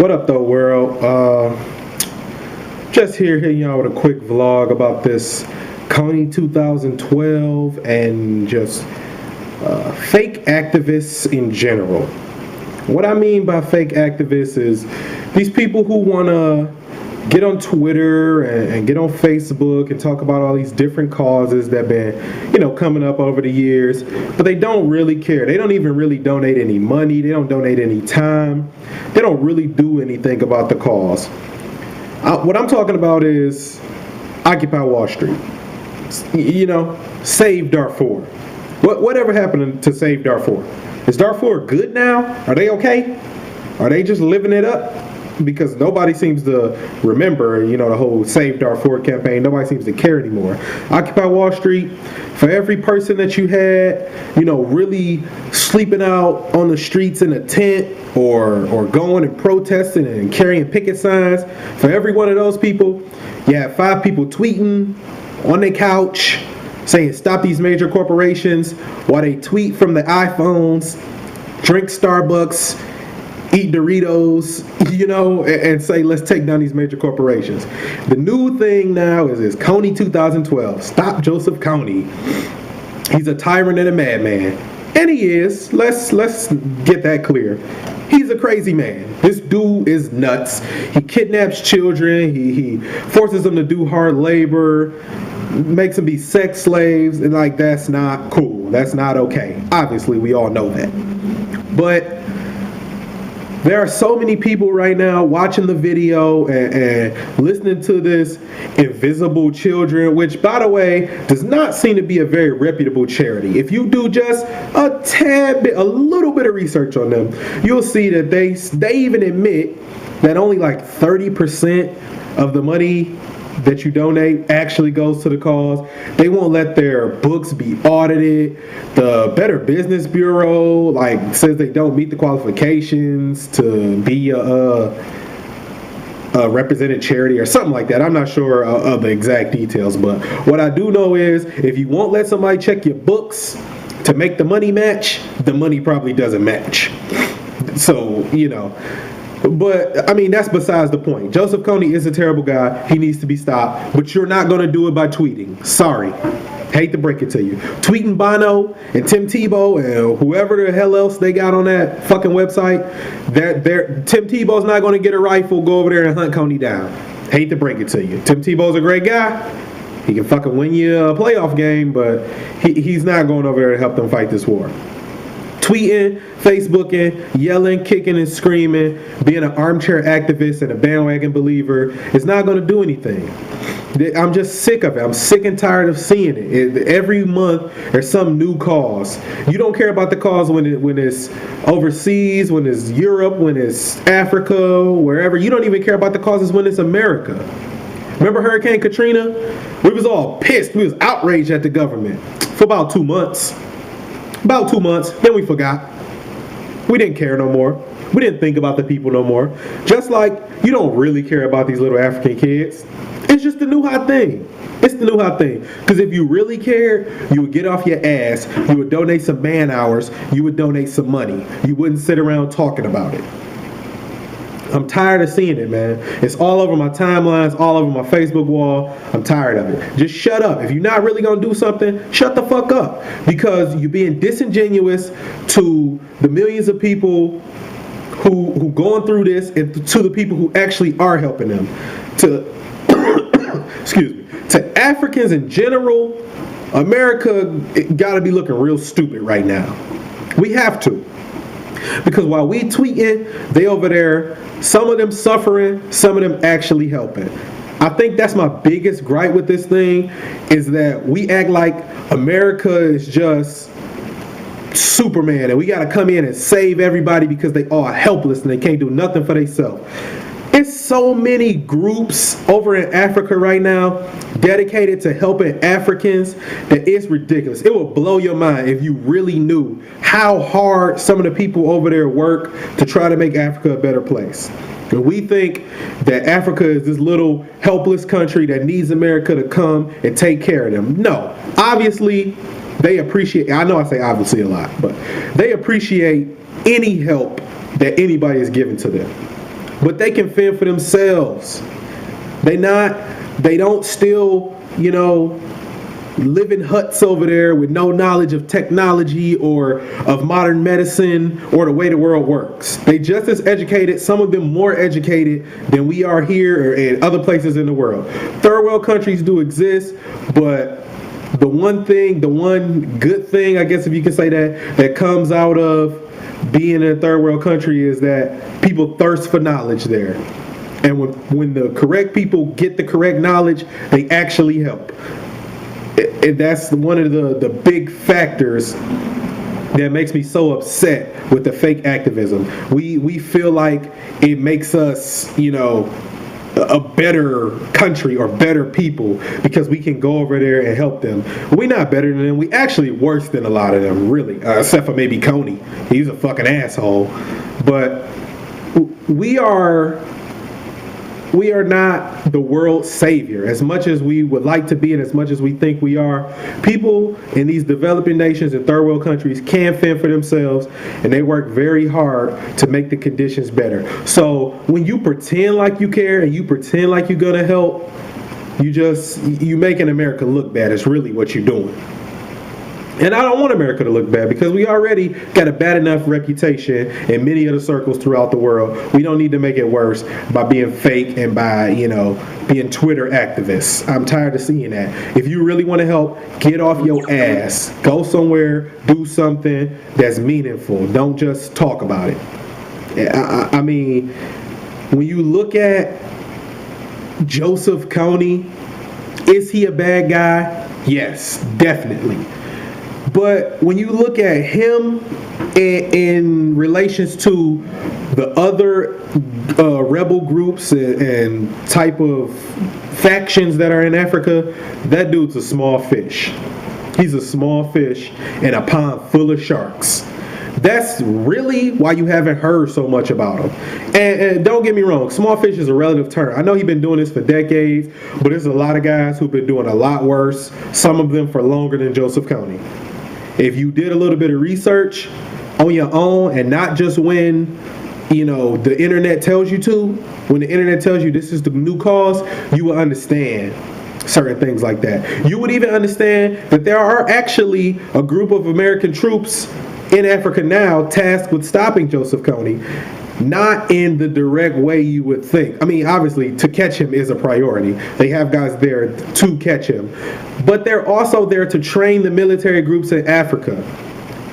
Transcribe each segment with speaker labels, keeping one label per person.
Speaker 1: What up, though, world? Just here hitting y'all with a quick vlog about this Kony 2012 and just fake activists in general. What I mean by fake activists is these people who want to get on Twitter and get on Facebook and talk about all these different causes that have been, coming up over the years, but they don't really care. They don't even really donate any money. They don't donate any time. They don't really do anything about the cause. What I'm talking about is Occupy Wall Street. Save Darfur. Whatever happened to Save Darfur? Is Darfur good now? Are they okay? Are they just living it up? Because nobody seems to remember, the whole Save Darfur campaign. Nobody seems to care anymore. Occupy Wall Street, for every person that you had, really sleeping out on the streets in a tent or going and protesting and carrying picket signs, for every one of those people, you had 5 people tweeting on their couch saying stop these major corporations while they tweet from the iPhones, drink Starbucks, eat Doritos, and say, let's take down these major corporations. The new thing now is Kony 2012. Stop Joseph Kony. He's a tyrant and a madman. And he is. Let's get that clear. He's a crazy man. This dude is nuts. He kidnaps children. He forces them to do hard labor, makes them be sex slaves, and that's not cool. That's not okay. Obviously, we all know that. But there are so many people right now watching the video and listening to this Invisible Children, which, by the way, does not seem to be a very reputable charity. If you do just a little bit of research on them, you'll see that they even admit that only 30% of the money that you donate actually goes to the cause. They won't let their books be audited. The Better Business Bureau says they don't meet the qualifications to be a represented charity or something like that. I'm not sure of the exact details, but what I do know is if you won't let somebody check your books to make the money match, the money probably doesn't match. So, but, that's besides the point. Joseph Kony is a terrible guy. He needs to be stopped. But you're not going to do it by tweeting. Sorry. Hate to break it to you. Tweeting Bono and Tim Tebow and whoever the hell else they got on that fucking website, Tim Tebow's not going to get a rifle, go over there and hunt Kony down. Hate to break it to you. Tim Tebow's a great guy. He can fucking win you a playoff game, but he's not going over there to help them fight this war. Tweeting, Facebooking, yelling, kicking, and screaming, being an armchair activist and a bandwagon believer is not going to do anything. I'm just sick of it. I'm sick and tired of seeing it. Every month there's some new cause. You don't care about the cause when it's overseas, when it's Europe, when it's Africa, wherever. You don't even care about the causes when it's America. Remember Hurricane Katrina? We was all pissed. We was outraged at the government for about 2 months. Then we forgot. We didn't care no more. We didn't think about the people no more. Just like you don't really care about these little African kids. It's just the new hot thing. It's the new hot thing. Because if you really cared, you would get off your ass. You would donate some man hours. You would donate some money. You wouldn't sit around talking about it. I'm tired of seeing it, man. It's all over my timelines, all over my Facebook wall. I'm tired of it. Just shut up. If you're not really going to do something, shut the fuck up. Because you're being disingenuous to the millions of people who going through this and to the people who actually are helping them. To Africans in general, America got to be looking real stupid right now. We have to. Because while we tweeting, they over there, some of them suffering, some of them actually helping. I think that's my biggest gripe with this thing, is that we act like America is just Superman and we got to come in and save everybody because they are helpless and they can't do nothing for themselves. It's so many groups over in Africa right now dedicated to helping Africans that it's ridiculous. It will blow your mind if you really knew how hard some of the people over there work to try to make Africa a better place. And we think that Africa is this little helpless country that needs America to come and take care of them. No, obviously they appreciate, I know I say obviously a lot, but they appreciate any help that anybody is giving to them. but they can fend for themselves. They don't still, live in huts over there with no knowledge of technology or of modern medicine or the way the world works. They just as educated, some of them more educated than we are here or in other places in the world. Third world countries do exist, but the one good thing, I guess if you can say that comes out of being in a third world country is that people thirst for knowledge there. And when the correct people get the correct knowledge, they actually help. And that's one of the big factors that makes me so upset with the fake activism. We feel like it makes us, a better country or better people because we can go over there and help them. We're not better than them. We actually worse than a lot of them, really, except for maybe Kony. He's a fucking asshole. But we are not the world's savior as much as we would like to be and as much as we think we are. People in these developing nations and third world countries can fend for themselves, and they work very hard to make the conditions better. So when you pretend like you care and you pretend like you're gonna help, you making America look bad. It's really what you're doing. And I don't want America to look bad because we already got a bad enough reputation in many other circles throughout the world. We don't need to make it worse by being fake and by, being Twitter activists. I'm tired of seeing that. If you really want to help, get off your ass. Go somewhere, do something that's meaningful. Don't just talk about it. I mean, when you look at Joseph Kony, is he a bad guy? Yes, definitely. But when you look at him in relations to the other rebel groups and type of factions that are in Africa, that dude's a small fish. He's a small fish in a pond full of sharks. That's really why you haven't heard so much about him. And don't get me wrong, small fish is a relative term. I know he's been doing this for decades, but there's a lot of guys who've been doing a lot worse, some of them for longer than Joseph Kony. If you did a little bit of research on your own and not just when, the internet tells you to, when the internet tells you this is the new cause, you will understand certain things like that. You would even understand that there are actually a group of American troops in Africa now tasked with stopping Joseph Kony, not in the direct way you would think. I mean, obviously, to catch him is a priority. They have guys there to catch him. But they're also there to train the military groups in Africa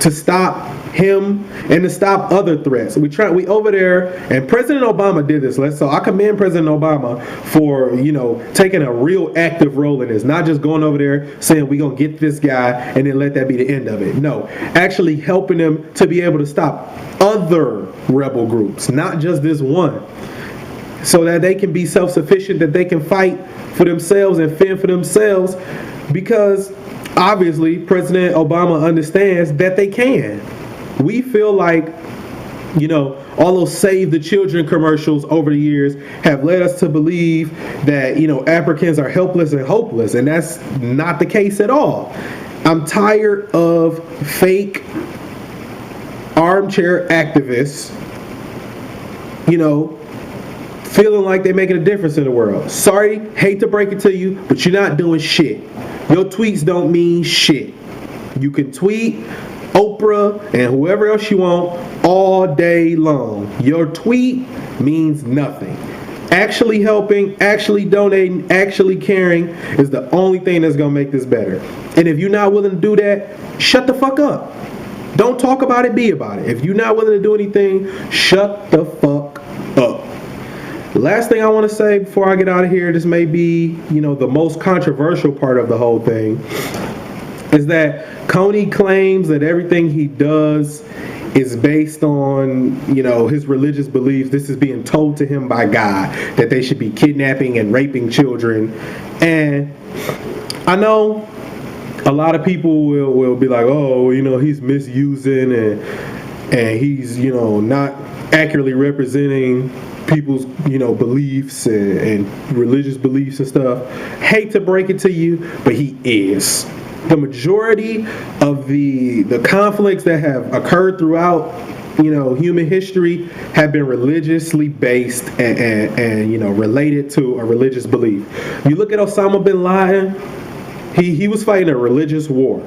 Speaker 1: to stop him and to stop other threats. We over there, and President Obama did this. So I commend President Obama for, taking a real active role in this, not just going over there saying we're going to get this guy and then let that be the end of it. No, actually helping them to be able to stop other rebel groups, not just this one, so that they can be self-sufficient, that they can fight for themselves and fend for themselves, because obviously President Obama understands that they can. We feel like, all those Save the Children commercials over the years have led us to believe that, Africans are helpless and hopeless, and that's not the case at all. I'm tired of fake armchair activists, feeling like they're making a difference in the world. Sorry, hate to break it to you, but you're not doing shit. Your tweets don't mean shit. You can tweet Oprah and whoever else you want all day long. Your tweet means nothing. Actually helping, actually donating, actually caring is the only thing that's going to make this better. And if you're not willing to do that, shut the fuck up. Don't talk about it, be about it. If you're not willing to do anything, shut the fuck up. The last thing I want to say before I get out of here, this may be, the most controversial part of the whole thing, is that Kony claims that everything he does is based on, his religious beliefs. This is being told to him by God, that they should be kidnapping and raping children. And I know a lot of people will be like, oh, he's misusing and he's, not accurately representing people's, beliefs and religious beliefs and stuff. Hate to break it to you, but he is. The majority of the conflicts that have occurred throughout human history have been religiously based and related to a religious belief. You look at Osama bin Laden, he was fighting a religious war.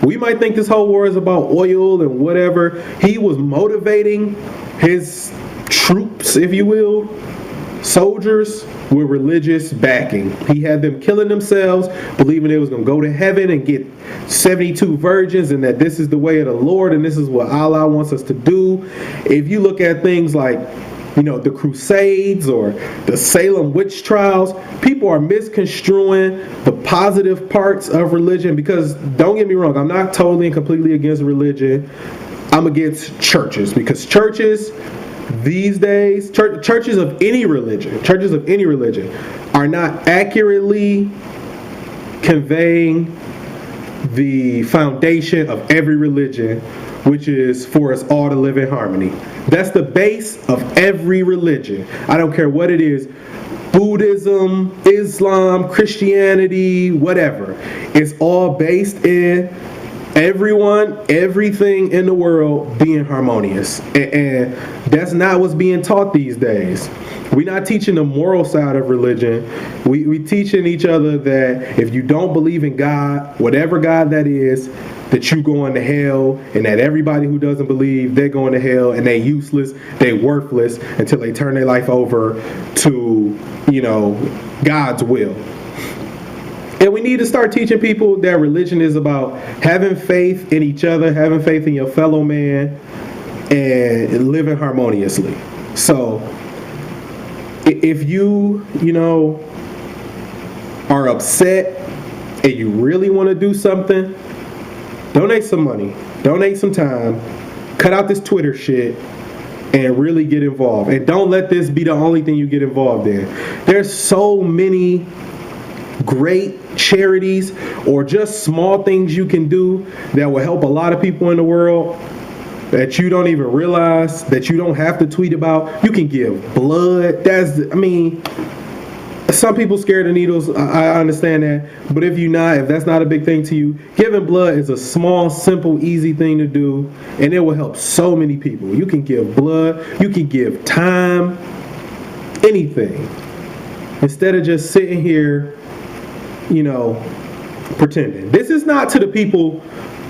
Speaker 1: We might think this whole war is about oil and whatever. He was motivating his troops, if you will, soldiers, with religious backing. He had them killing themselves, believing they was going to go to heaven and get 72 virgins, and that this is the way of the Lord and this is what Allah wants us to do. If you look at things like the Crusades or the Salem witch trials, people are misconstruing the positive parts of religion, because don't get me wrong, I'm not totally and completely against religion. I'm against churches, because churches these days, churches of any religion are not accurately conveying the foundation of every religion, which is for us all to live in harmony. That's the base of every religion. I don't care what it is. Buddhism, Islam, Christianity, whatever. It's all based in everything in the world being harmonious. And that's not what's being taught these days. We're not teaching the moral side of religion. We teaching each other that if you don't believe in God, whatever God that is, that you going to hell, and that everybody who doesn't believe, they're going to hell, and they useless, they worthless until they turn their life over to, God's will. And we need to start teaching people that religion is about having faith in each other, having faith in your fellow man, and living harmoniously. So if you, are upset and you really want to do something, donate some money, donate some time, cut out this Twitter shit, and really get involved. And don't let this be the only thing you get involved in. There's so many great charities or just small things you can do that will help a lot of people in the world that you don't even realize, that you don't have to tweet about. You can give blood. Some people scared of needles. I understand that. But if that's not a big thing to you, giving blood is a small, simple, easy thing to do, and it will help so many people. You can give blood. You can give time. Anything. Instead of just sitting here, pretending. This is not to the people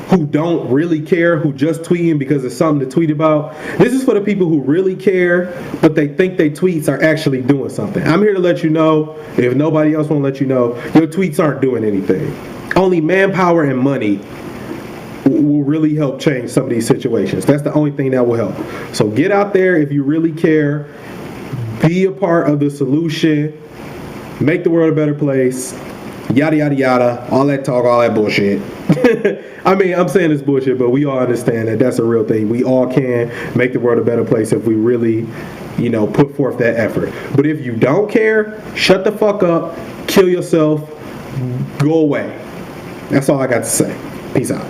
Speaker 1: who don't really care, who just tweeting because it's something to tweet about. This is for the people who really care, but they think their tweets are actually doing something. I'm here to let you know, if nobody else won't let you know, your tweets aren't doing anything. Only manpower and money will really help change some of these situations. That's the only thing that will help. So get out there if you really care. Be a part of the solution. Make the world a better place. Yada, yada, yada. All that talk, all that bullshit. I'm saying it's bullshit, but we all understand that that's a real thing. We all can make the world a better place if we really, put forth that effort. But if you don't care, shut the fuck up, kill yourself, go away. That's all I got to say. Peace out.